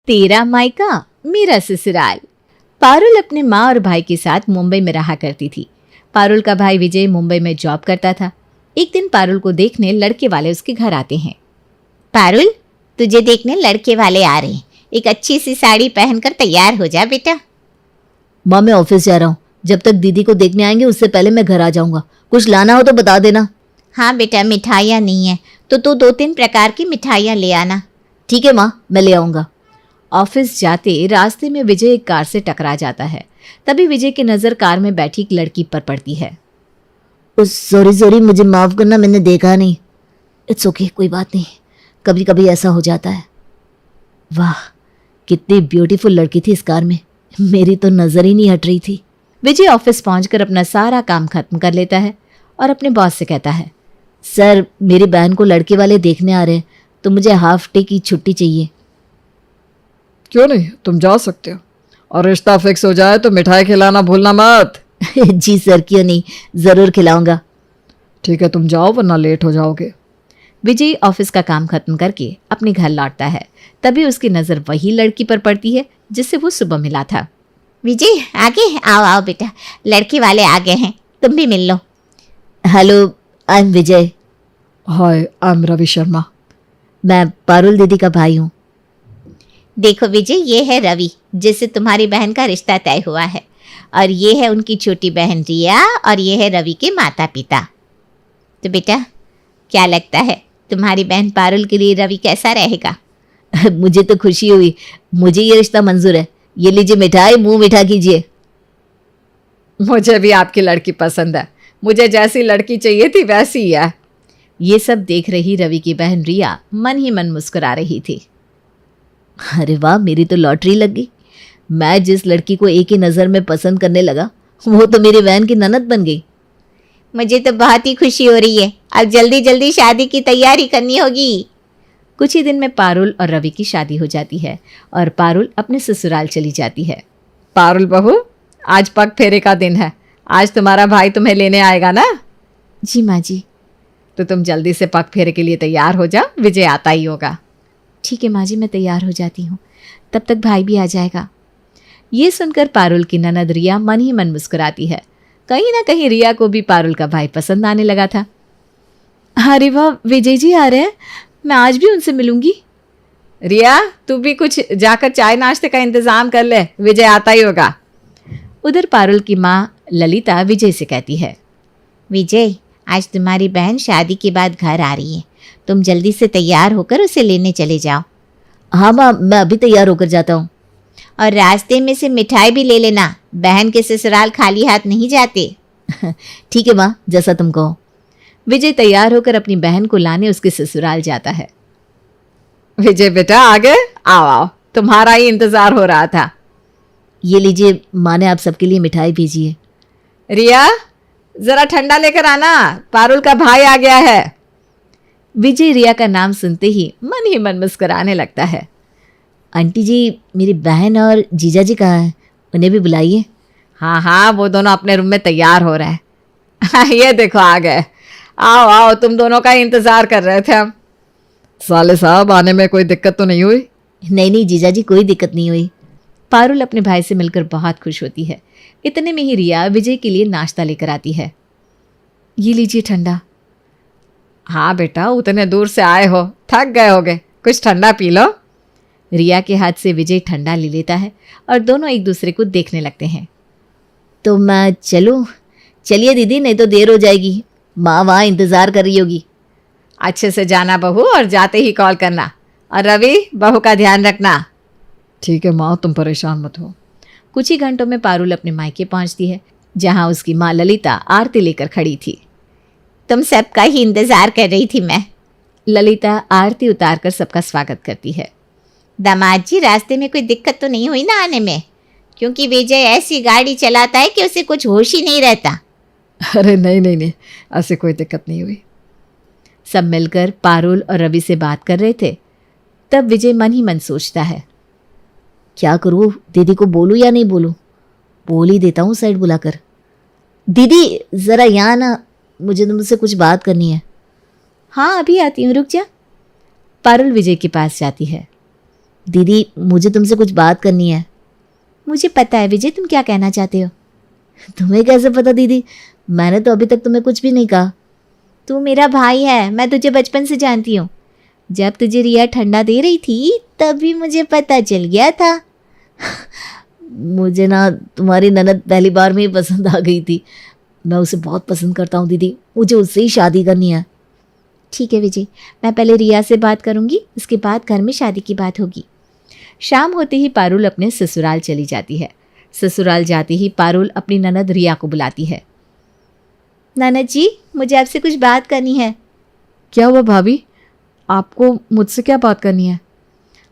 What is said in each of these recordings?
तेरा मायका मेरा ससुराल। पारुल अपने माँ और भाई के साथ मुंबई में रहा करती थी। पारुल का भाई विजय मुंबई में जॉब करता था। एक दिन पारुल को देखने लड़के वाले उसके घर आते हैं। पारुल, तुझे देखने लड़के वाले आ रहे हैं। एक अच्छी सी साड़ी पहनकर तैयार हो जा बेटा। माँ, मैं ऑफिस जा रहा हूँ। जब तक दीदी को देखने आएंगे उससे पहले मैं घर आ जाऊंगा। कुछ लाना हो तो बता देना। हाँ बेटा, मिठाइयाँ नहीं है तो तू 2-3 प्रकार की मिठाइयाँ ले आना। ठीक है माँ, मैं ले आऊँगा। ऑफिस जाते रास्ते में विजय एक कार से टकरा जाता है। तभी विजय की नज़र कार में बैठी एक लड़की पर पड़ती है। सॉरी, मुझे माफ़ करना, मैंने देखा नहीं। इट्स ओके, कोई बात नहीं, कभी कभी ऐसा हो जाता है। वाह, कितनी ब्यूटीफुल लड़की थी इस कार में, मेरी तो नज़र ही नहीं हट रही थी। विजय ऑफिस पहुंचकर अपना सारा काम खत्म कर लेता है और अपने बॉस से कहता है, सर, मेरी बहन को लड़के वाले देखने आ रहे हैं तो मुझे हाफ डे की छुट्टी चाहिए। क्यों नहीं, तुम जा सकते हो। और रिश्ता फिक्स हो जाए तो मिठाई खिलाना भूलना मत। जी सर, क्यों नहीं, ज़रूर खिलाऊंगा। ठीक है, तुम जाओ वरना लेट हो जाओगे। विजय ऑफिस का काम खत्म करके अपने घर लौटता है। तभी उसकी नज़र वही लड़की पर पड़ती है जिससे वो सुबह मिला था। विजय, आगे आओ आओ बेटा, लड़के वाले आ गए हैं, तुम भी मिल लो। Hello, I am Vijay. Hi, I am Ravi Sharma. मैं पारुल दीदी का भाई हूँ। देखो विजय, ये है रवि जिससे तुम्हारी बहन का रिश्ता तय हुआ है, और ये है उनकी छोटी बहन रिया, और ये है रवि के माता पिता। तो बेटा, क्या लगता है तुम्हारी बहन पारुल के लिए रवि कैसा रहेगा? मुझे तो खुशी हुई, मुझे ये रिश्ता मंजूर है। ये लीजिए मिठाई, मुंह मीठा कीजिए। मुझे भी आपकी लड़की पसंद है, मुझे जैसी लड़की चाहिए थी वैसी ही है। ये सब देख रही रवि की बहन रिया मन ही मन मुस्कुरा रही थी। अरे वाह, मेरी तो लॉटरी लग गई। मैं जिस लड़की को एक ही नज़र में पसंद करने लगा वो तो मेरी बहन की ननद बन गई। मुझे तो बहुत ही खुशी हो रही है। अब जल्दी जल्दी शादी की तैयारी करनी होगी। कुछ ही दिन में पारुल और रवि की शादी हो जाती है और पारुल अपने ससुराल चली जाती है। पारुल बहू, आज पग फेरे का दिन है। आज तुम्हारा भाई तुम्हें लेने आएगा ना? जी माँ जी। तो तुम जल्दी से पग फेरे के लिए तैयार हो जा, विजय आता ही होगा। ठीक है माँ जी, मैं तैयार हो जाती हूँ, तब तक भाई भी आ जाएगा। ये सुनकर पारुल की ननद रिया मन ही मन मुस्कुराती है। कहीं ना कहीं रिया को भी पारुल का भाई पसंद आने लगा था। अरे वाह, विजय जी आ रहे हैं, मैं आज भी उनसे मिलूंगी। रिया, तू भी कुछ जाकर चाय नाश्ते का इंतजाम कर ले, विजय आता ही होगा। उधर पारुल की माँ ललिता विजय से कहती है, विजय, आज तुम्हारी बहन शादी के बाद घर आ रही है, तुम जल्दी से तैयार होकर उसे लेने चले जाओ। हाँ माँ, मैं अभी तैयार होकर जाता हूँ। और रास्ते में से मिठाई भी ले लेना, बहन के ससुराल खाली हाथ नहीं जाते। ठीक है माँ, जैसा तुम कहो। विजय तैयार होकर अपनी बहन को लाने उसके ससुराल जाता है। विजय बेटा, आगे आओ आओ, तुम्हारा ही इंतजार हो रहा था। ये लीजिए, माँ ने आप सबके लिए मिठाई भेजी है। रिया, जरा ठंडा लेकर आना, पारुल का भाई आ गया है। विजय रिया का नाम सुनते ही मन मुस्कुराने लगता है। आंटी जी, मेरी बहन और जीजा जी कहाँ हैं? उन्हें भी बुलाइए। हाँ हाँ, वो दोनों अपने रूम में तैयार हो रहे हैं। ये देखो आ गए। आओ आओ, तुम दोनों का इंतजार कर रहे थे हम। साले साहब, आने में कोई दिक्कत तो नहीं हुई? नहीं जीजा जी, कोई दिक्कत नहीं हुई। पारुल अपने भाई से मिलकर बहुत खुश होती है। इतने में ही रिया विजय के लिए नाश्ता लेकर आती है। ये लीजिए ठंडा। हाँ बेटा, उतने दूर से आए हो, थक गए होगे, कुछ ठंडा पी लो। रिया के हाथ से विजय ठंडा ले लेता है और दोनों एक दूसरे को देखने लगते हैं। तो मैं चलूँ? चलिए दीदी, नहीं तो देर हो जाएगी, माँ वहाँ इंतज़ार कर रही होगी। अच्छे से जाना बहू, और जाते ही कॉल करना। और रवि, बहू का ध्यान रखना। ठीक है माँ, तुम परेशान मत हो। कुछ ही घंटों में पारुल अपने मायके पहुंचती है, जहां उसकी माँ ललिता आरती लेकर खड़ी थी। तुम सबका ही इंतजार कर रही थी मैं। ललिता आरती उतारकर सबका स्वागत करती है। दामाद जी, रास्ते में कोई दिक्कत तो नहीं हुई ना आने में? क्योंकि विजय ऐसी गाड़ी चलाता है कि उसे कुछ होश ही नहीं रहता। अरे नहीं, ऐसे कोई दिक्कत नहीं हुई। सब मिलकर पारुल और रवि से बात कर रहे थे। तब विजय मन ही मन सोचता है, क्या करूँ, दीदी को बोलूँ या नहीं बोलूँ? बोल ही देता हूँ साइड बुलाकर। दीदी ज़रा यहाँ ना, मुझे तुमसे कुछ बात करनी है। हाँ अभी आती हूँ, रुक जा। पारुल विजय के पास जाती है। दीदी मुझे तुमसे कुछ बात करनी है। मुझे पता है विजय तुम क्या कहना चाहते हो। तुम्हें कैसे पता दीदी? मैंने तो अभी तक तुम्हें कुछ भी नहीं कहा। तू मेरा भाई है, मैं तुझे बचपन से जानती हूँ। जब तुझे रिया ठंडा दे रही थी तभी मुझे पता चल गया था। मुझे ना तुम्हारी ननद पहली बार में ही पसंद आ गई थी। मैं उसे बहुत पसंद करता हूँ दीदी, मुझे उससे ही शादी करनी है। ठीक है विजय, मैं पहले रिया से बात करूंगी, उसके बाद घर में शादी की बात होगी। शाम होते ही पारुल अपने ससुराल चली जाती है। ससुराल जाते ही पारुल अपनी ननद रिया को बुलाती है। ननद जी, मुझे आपसे कुछ बात करनी है। क्या हुआ भाभी, आपको मुझसे क्या बात करनी है?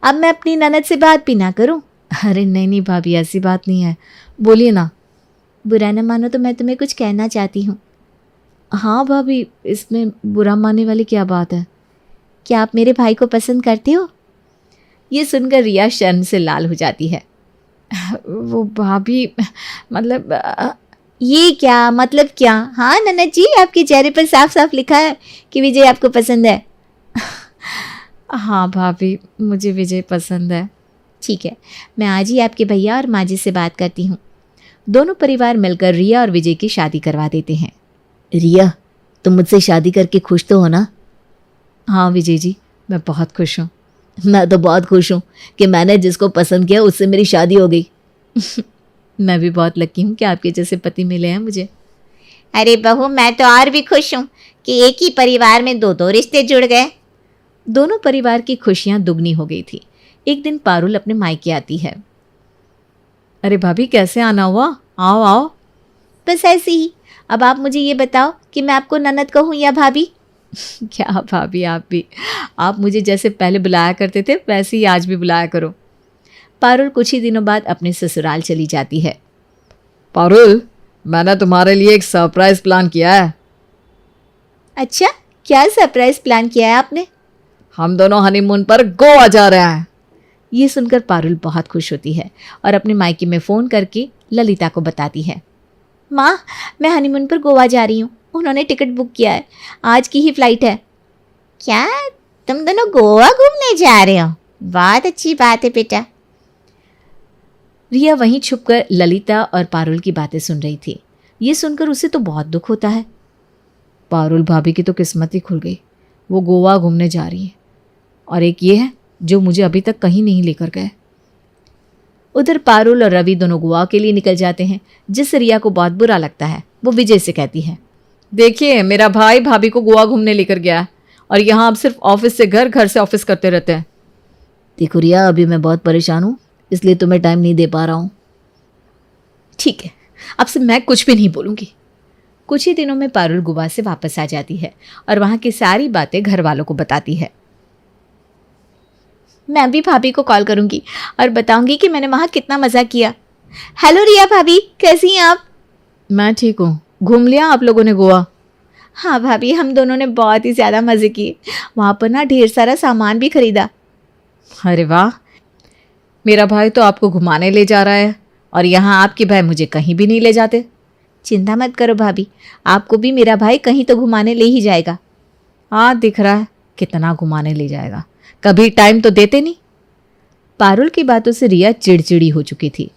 अब मैं अपनी ननद से बात भी ना करूं? अरे नहीं नहीं भाभी, ऐसी बात नहीं है, बोलिए ना। बुरा न मानो तो मैं तुम्हें कुछ कहना चाहती हूँ। हाँ भाभी, इसमें बुरा मानने वाली क्या बात है? क्या आप मेरे भाई को पसंद करते हो? ये सुनकर रिया शर्म से लाल हो जाती है। वो भाभी, मतलब ये क्या मतलब क्या? हाँ ननद जी, आपके चेहरे पर साफ साफ लिखा है कि विजय आपको पसंद है। हाँ भाभी, मुझे विजय पसंद है। ठीक है, मैं आज ही आपके भैया और माँ जी से बात करती हूँ। दोनों परिवार मिलकर रिया और विजय की शादी करवा देते हैं। रिया, तुम मुझसे शादी करके खुश तो हो ना? हाँ विजय जी, मैं बहुत खुश हूँ। मैं तो बहुत खुश हूँ कि मैंने जिसको पसंद किया उससे मेरी शादी हो गई। मैं भी बहुत लकी हूँ कि आपके जैसे पति मिले हैं मुझे। अरे बहू, मैं तो और भी खुश हूँ कि एक ही परिवार में दो दो रिश्ते जुड़ गए। दोनों परिवार की खुशियाँ दुगनी हो गई थी। एक दिन पारुल अपने मायके आती है। अरे भाभी, कैसे आना हुआ? आओ आओ। बस ऐसे ही। अब आप मुझे ये बताओ कि मैं आपको ननद कहूँ या भाभी? क्या भाभी, आप भी, आप मुझे जैसे पहले बुलाया करते थे वैसे ही आज भी बुलाया करो। पारुल कुछ ही दिनों बाद अपने ससुराल चली जाती है। पारुल, मैंने तुम्हारे लिए एक सरप्राइज प्लान किया है। अच्छा, क्या सरप्राइज प्लान किया है आपने? हम दोनों हनीमून पर गोवा जा रहे हैं। ये सुनकर पारुल बहुत खुश होती है और अपने मायके में फ़ोन करके ललिता को बताती है। माँ, मैं हनीमून पर गोवा जा रही हूँ, उन्होंने टिकट बुक किया है, आज की ही फ्लाइट है। क्या तुम दोनों गोवा घूमने जा रहे हो? बहुत अच्छी बात है बेटा। रिया वहीं छुपकर ललिता और पारुल की बातें सुन रही थी। ये सुनकर उसे तो बहुत दुख होता है। पारुल भाभी की तो किस्मत ही खुल गई, वो गोवा घूमने जा रही है, और एक ये है जो मुझे अभी तक कहीं नहीं लेकर गए। उधर पारुल और रवि दोनों गोवा के लिए निकल जाते हैं, जिससे रिया को बहुत बुरा लगता है। वो विजय से कहती है, देखिए, मेरा भाई भाभी को गोवा घूमने लेकर गया है और यहाँ अब सिर्फ ऑफिस से घर, घर से ऑफिस करते रहते हैं। देखो रिया, अभी मैं बहुत परेशान हूँ, इसलिए तुम्हें टाइम नहीं दे पा रहा हूँ। ठीक है, अब से मैं कुछ भी नहीं बोलूँगी। कुछ ही दिनों में पारुल गोवा से वापस आ जाती है और वहाँ की सारी बातें घर वालों को बताती है। मैं भी भाभी को कॉल करूंगी और बताऊंगी कि मैंने वहाँ कितना मज़ा किया। हेलो रिया भाभी, कैसी हैं आप? मैं ठीक हूँ। घूम लिया आप लोगों ने गोवा? हाँ भाभी, हम दोनों ने बहुत ही ज़्यादा मज़े किए। वहाँ पर ना ढेर सारा सामान भी खरीदा। अरे वाह, मेरा भाई तो आपको घुमाने ले जा रहा है और यहाँ आपके भाई मुझे कहीं भी नहीं ले जाते। चिंता मत करो भाभी, आपको भी मेरा भाई कहीं तो घुमाने ले ही जाएगा। हाँ, दिख रहा है कितना घुमाने ले जाएगा, कभी टाइम तो देते नहीं। पारुल की बातों से रिया चिड़चिड़ी हो चुकी थी।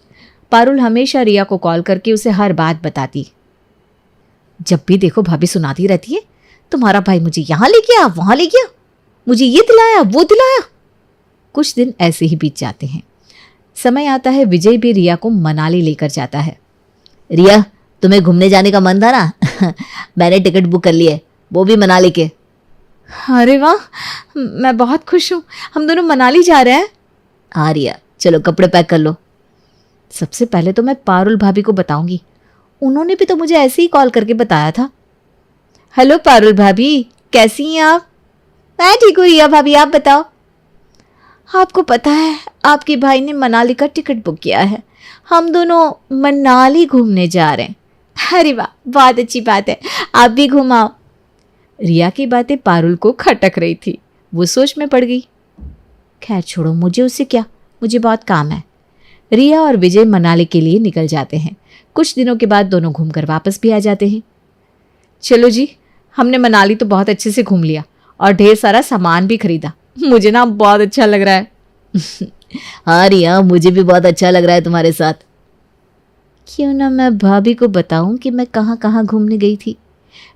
पारुल हमेशा रिया को कॉल करके उसे हर बात बताती। जब भी देखो भाभी सुनाती रहती है, तुम्हारा भाई मुझे यहाँ ले गया, वहाँ ले गया, मुझे ये दिलाया, वो दिलाया। कुछ दिन ऐसे ही बीत जाते हैं। समय आता है, विजय भी रिया को मनाली लेकर जाता है। रिया, तुम्हें घूमने जाने का मन था ना? मैंने टिकट बुक कर ली है, वो भी मनाली के। अरे वाह, मैं बहुत खुश हूँ, हम दोनों मनाली जा रहे हैं। हाँ रिया, चलो कपड़े पैक कर लो। सबसे पहले तो मैं पारुल भाभी को बताऊंगी, उन्होंने भी तो मुझे ऐसे ही कॉल करके बताया था। हेलो पारुल भाभी, कैसी हैं आप? मैं ठीक हूँ रिया भाभी, आप बताओ। आपको पता है, आपके भाई ने मनाली का टिकट बुक किया है, हम दोनों मनाली घूमने जा रहे हैं। अरे वाह, बहुत अच्छी बात है, आप भी घुमाओ। रिया की बातें पारुल को खटक रही थी, वो सोच में पड़ गई। खैर छोड़ो, मुझे उससे क्या, मुझे बहुत काम है। रिया और विजय मनाली के लिए निकल जाते हैं। कुछ दिनों के बाद दोनों घूमकर वापस भी आ जाते हैं। चलो जी, हमने मनाली तो बहुत अच्छे से घूम लिया और ढेर सारा सामान भी खरीदा, मुझे ना बहुत अच्छा लग रहा है। हाँ रिया, मुझे भी बहुत अच्छा लग रहा है तुम्हारे साथ। क्यों ना मैं भाभी को बताऊं कि मैं कहाँ कहाँ घूमने गई थी।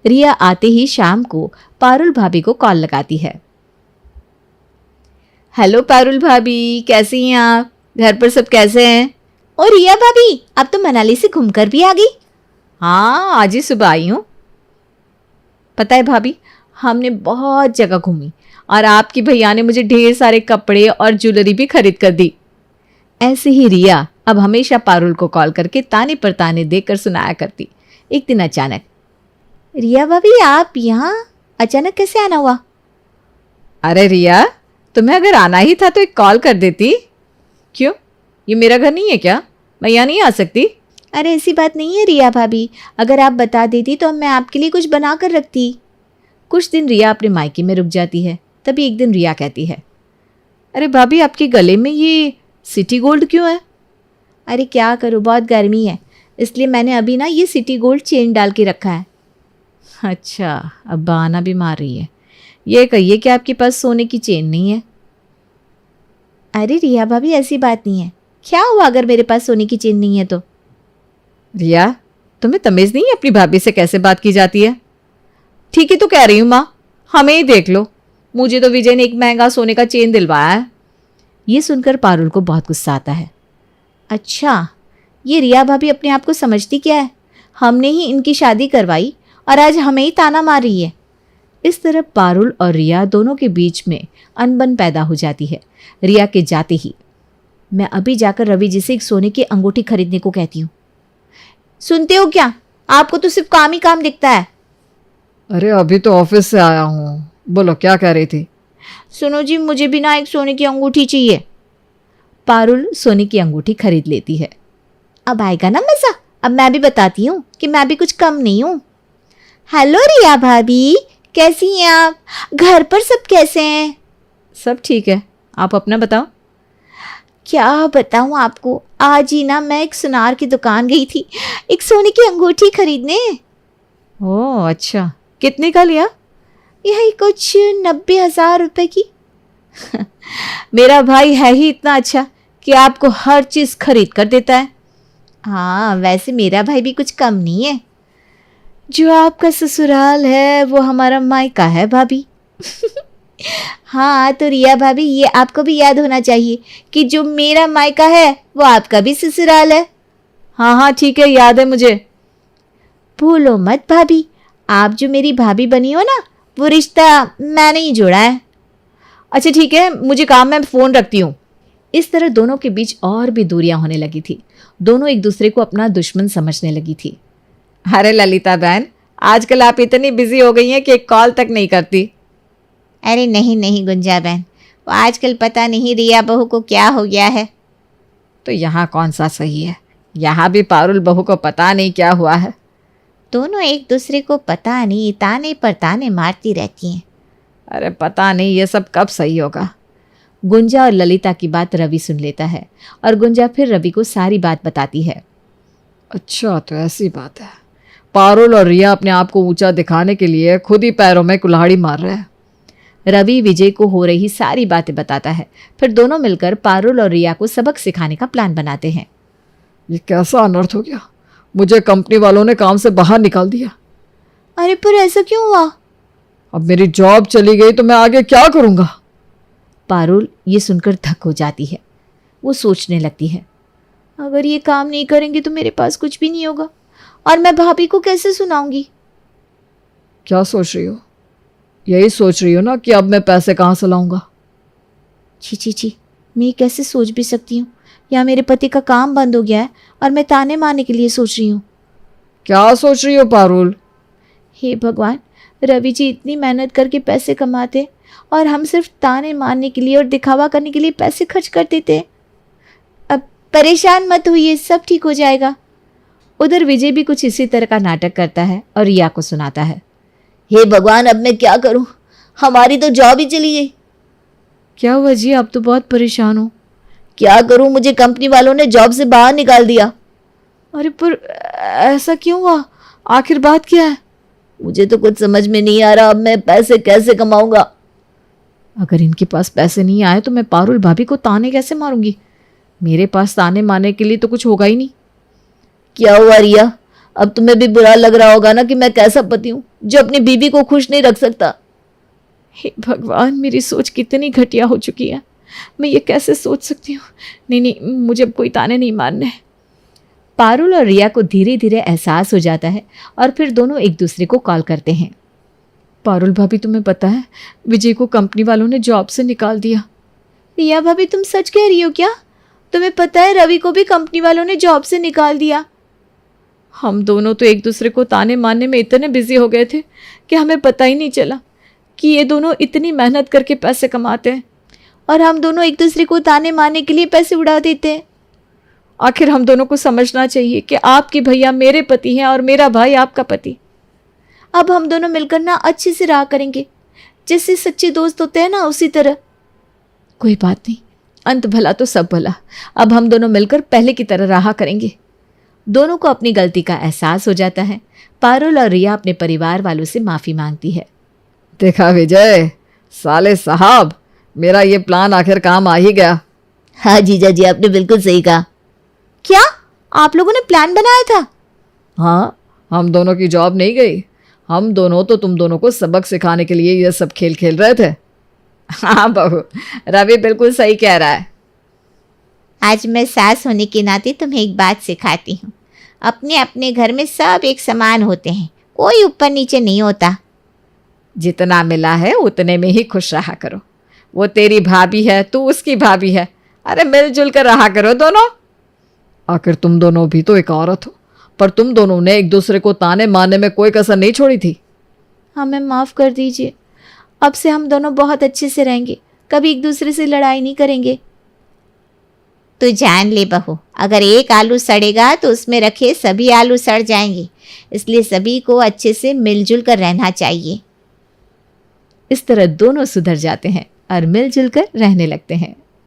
रिया आते ही शाम को पारुल भाभी को कॉल लगाती है। हेलो पारुल भाभी, कैसी हैं आप? घर पर सब कैसे हैं? और रिया भाभी, अब तो मनाली से घूमकर भी आ गई। हाँ, आज ही सुबह आई हूँ। पता है भाभी, हमने बहुत जगह घूमी और आपकी भैया ने मुझे ढेर सारे कपड़े और ज्वेलरी भी खरीद कर दी। ऐसे ही रिया अब हमेशा पारुल को कॉल करके ताने पर ताने देकर सुनाया करती। एक दिन अचानक, रिया भाभी, आप यहाँ अचानक कैसे आना हुआ? अरे रिया, तुम्हें अगर आना ही था तो एक कॉल कर देती। क्यों, ये मेरा घर नहीं है क्या? मैं यहाँ नहीं आ सकती? अरे ऐसी बात नहीं है रिया भाभी, अगर आप बता देती तो मैं आपके लिए कुछ बना कर रखती। कुछ दिन रिया अपने मायके में रुक जाती है। तभी एक दिन रिया कहती है, अरे भाभी, आपके गले में ये सिटी गोल्ड क्यों है? अरे क्या करूँ, बहुत गर्मी है, इसलिए मैंने अभी ना ये सिटी गोल्ड चेन डाल के रखा है। अच्छा, अब बहाना भी मार रही है। ये कहिए कि आपके पास सोने की चेन नहीं है। अरे रिया भाभी, ऐसी बात नहीं है। क्या हुआ अगर मेरे पास सोने की चेन नहीं है तो? रिया, तुम्हें तमीज़ नहीं है अपनी भाभी से कैसे बात की जाती है? ठीक ही तो कह रही हूँ माँ, हमें ही देख लो। मुझे तो विजय ने एक महंगा सोने का चेन दिलवाया है। ये सुनकर पारुल को बहुत गुस्सा आता है। अच्छा, ये रिया भाभी अपने आप को समझती क्या है? हमने ही इनकी शादी करवाई और आज हमें ही ताना मार रही है। इस तरह पारुल और रिया दोनों के बीच में अनबन पैदा हो जाती है। रिया के जाते ही, मैं अभी जाकर रवि जी से एक सोने की अंगूठी खरीदने को कहती हूँ। सुनते हो क्या? आपको तो सिर्फ काम ही काम दिखता है। अरे अभी तो ऑफिस से आया हूँ, बोलो क्या कह रही थी? सुनो जी, मुझे भी ना एक सोने की अंगूठी चाहिए। पारुल सोने की अंगूठी खरीद लेती है। अब आएगा ना मजा। अब मैं भी बताती हूँ कि मैं भी कुछ कम नहीं हूँ। हेलो रिया भाभी, कैसी हैं आप? घर पर सब कैसे हैं? सब ठीक है, आप अपना बताओ। क्या बताऊँ आपको, आज ही ना मैं एक सुनार की दुकान गई थी एक सोने की अंगूठी खरीदने। ओह अच्छा, कितने का लिया? यही कुछ 90,000 रुपए की। मेरा भाई है ही इतना अच्छा कि आपको हर चीज़ खरीद कर देता है। हाँ, वैसे मेरा भाई भी कुछ कम नहीं है। जो आपका ससुराल है वो हमारा मायका है भाभी। हाँ तो रिया भाभी, ये आपको भी याद होना चाहिए कि जो मेरा मायका है वो आपका भी ससुराल है। हाँ हाँ ठीक है, याद है मुझे। भूलो मत भाभी, आप जो मेरी भाभी बनी हो ना, वो रिश्ता मैंने ही जोड़ा है। अच्छा ठीक है, मुझे काम है, फ़ोन रखती हूँ। इस तरह दोनों के बीच और भी दूरियां होने लगी थी। दोनों एक दूसरे को अपना दुश्मन समझने लगी थी। अरे ललिता बहन, आजकल आप इतनी बिजी हो गई हैं कि एक कॉल तक नहीं करती। अरे नहीं नहीं गुंजा बहन, वो आजकल पता नहीं रिया बहू को क्या हो गया है। तो यहाँ कौन सा सही है? यहाँ भी पारुल बहू को पता नहीं क्या हुआ है। दोनों एक दूसरे को पता नहीं ताने पर ताने मारती रहती हैं। अरे पता नहीं ये सब कब सही होगा। गुंजा और ललिता की बात रवि सुन लेता है और गुंजा फिर रवि को सारी बात बताती है। अच्छा तो ऐसी बात है, पारुल और रिया अपने आप को ऊंचा दिखाने के लिए खुद ही पैरों में कुल्हाड़ी मार रहे हैं। रवि विजय को हो रही सारी बातें बताता है। फिर दोनों मिलकर पारुल और रिया को सबक सिखाने का प्लान बनाते हैं। ये कैसा अनर्थ हो गया, मुझे कंपनी वालों ने काम से बाहर निकाल दिया। अरे पर ऐसा क्यों हुआ? अब मेरी जॉब चली गई तो मैं आगे क्या करूँगा? पारुल ये सुनकर धक हो जाती है। वो सोचने लगती है, अगर ये काम नहीं करेंगे तो मेरे पास कुछ भी नहीं होगा और मैं भाभी को कैसे सुनाऊंगी? क्या सोच रही हो? यही सोच रही हो ना कि अब मैं पैसे कहाँ से लाऊंगा? छी छी छी, मैं कैसे सोच भी सकती हूँ? या मेरे पति का काम बंद हो गया है और मैं ताने मारने के लिए सोच रही हूँ। क्या सोच रही हो पारुल? हे भगवान, रवि जी इतनी मेहनत करके पैसे कमाते और हम सिर्फ ताने मारने के लिए और दिखावा करने के लिए पैसे खर्च कर देते। अब परेशान मत होइए, सब ठीक हो जाएगा। उधर विजय भी कुछ इसी तरह का नाटक करता है और रिया को सुनाता है। हे भगवान, अब मैं क्या करूं? हमारी तो जॉब ही चली गई। क्या हुआ जी, आप तो बहुत परेशान हो। क्या करूं, मुझे कंपनी वालों ने जॉब से बाहर निकाल दिया। अरे पर ऐसा क्यों हुआ? आखिर बात क्या है? मुझे तो कुछ समझ में नहीं आ रहा, अब मैं पैसे कैसे कमाऊंगा? अगर इनके पास पैसे नहीं आए तो मैं पारुल भाभी को ताने कैसे मारूंगी? मेरे पास ताने मारने के लिए तो कुछ होगा ही नहीं। क्या हुआ रिया? अब तुम्हें भी बुरा लग रहा होगा ना कि मैं कैसा पति हूं जो अपनी बीवी को खुश नहीं रख सकता। हे भगवान, मेरी सोच कितनी घटिया हो चुकी है। मैं ये कैसे सोच सकती हूँ? नहीं नहीं, मुझे अब कोई ताने नहीं मारने। पारुल और रिया को धीरे धीरे एहसास हो जाता है और फिर दोनों एक दूसरे को कॉल करते हैं। पारुल भाभी, तुम्हें पता है विजय को कंपनी वालों ने जॉब से निकाल दिया। रिया भाभी, तुम सच कह रही हो क्या? तुम्हें पता है रवि को भी कंपनी वालों ने जॉब से निकाल दिया? हम दोनों तो एक दूसरे को ताने मारने में इतने बिजी हो गए थे कि हमें पता ही नहीं चला कि ये दोनों इतनी मेहनत करके पैसे कमाते हैं और हम दोनों एक दूसरे को ताने मारने के लिए पैसे उड़ा देते हैं। आखिर हम दोनों को समझना चाहिए कि आपके भैया मेरे पति हैं और मेरा भाई आपका पति। अब हम दोनों मिलकर ना अच्छे से रहा करेंगे, जैसे सच्चे दोस्त होते हैं ना, उसी तरह। कोई बात नहीं, अंत भला तो सब भला। अब हम दोनों मिलकर पहले की तरह रहा करेंगे। दोनों को अपनी गलती का एहसास हो जाता है। पारुल और रिया अपने परिवार वालों से माफ़ी मांगती है। देखा विजय, साले साहब, मेरा ये प्लान आखिर काम आ ही गया। हाँ जीजा जी, आपने बिल्कुल सही कहा। क्या आप लोगों ने प्लान बनाया था? हाँ, हम दोनों की जॉब नहीं गई। हम दोनों तो तुम दोनों को सबक सिखाने के लिए ये सब खेल खेल रहे थे। हाँ बहू, रवि बिल्कुल सही कह रहा है। आज मैं सास होने के नाते तुम्हें एक बात सिखाती हूँ। अपने अपने घर में सब एक समान होते हैं, कोई ऊपर नीचे नहीं होता। जितना मिला है उतने में ही खुश रहा करो। वो तेरी भाभी है, तू उसकी भाभी है। अरे मिलजुल कर रहा करो दोनों। आखिर तुम दोनों भी तो एक औरत हो, पर तुम दोनों ने एक दूसरे को ताने मारने में कोई कसर नहीं छोड़ी थी। हमें माफ़ कर दीजिए। अब से हम दोनों बहुत अच्छे से रहेंगे, कभी एक दूसरे से लड़ाई नहीं करेंगे। तो जान ले बहू, अगर एक आलू सड़ेगा तो उसमें रखे सभी आलू सड़ जाएंगे। इसलिए सभी को अच्छे से मिलजुल कर रहना चाहिए। इस तरह दोनों सुधर जाते हैं और मिलजुल कर रहने लगते हैं।